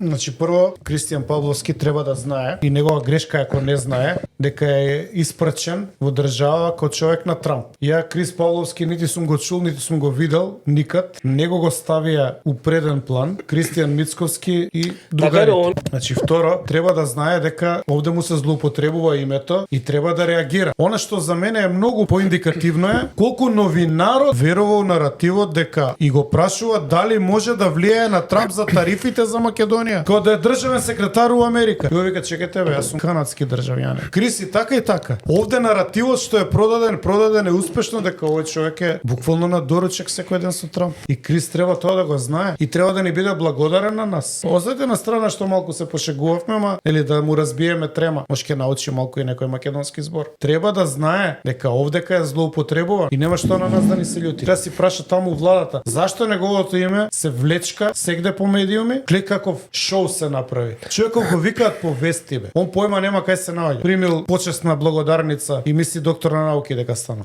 Значи прво Кристијан Павловски треба да знае и негова грешка е ако не знае дека е испрачен во држава како човек на Трамп. Ја Крис Павловски нити сум го чул, нити сум го видел никад. Него го ставија у преден план Кристијан Мицковски и другари. Значи второ треба да знае дека овде му се злоупотребува името и треба да реагира. Она што за мене е многу поиндикативно е колку новинарот верува у наративот дека и го прашува дали може да влијае на Трамп за тарифите за Македонија. Кога да е државен секретар у Америка. И вика чекајте бе, јас сум канадски државјанин. Крис и така. Овде наративот што е продаден е успешно дека овој човек е буквално на доручек секој ден со Трамп. И Крис треба тоа да го знае и треба да ни биде благодарен на нас. Оставете на страна што малку се пошегувавме, ама или да му разбиеме трема. Може ќе научи малку и некој македонски збор. Треба да знае дека овдека е злоупотребува и нема што на нас да ни се љути. Треба си праша таму владата. Зашто неговото име се влечка сегде по медиуми? Глед каков шоу се направи. Човеков го викаат по вести бе. Он појма нема кај се наоѓа. Примил почесна благодарница и мисли доктор на науки дека станал.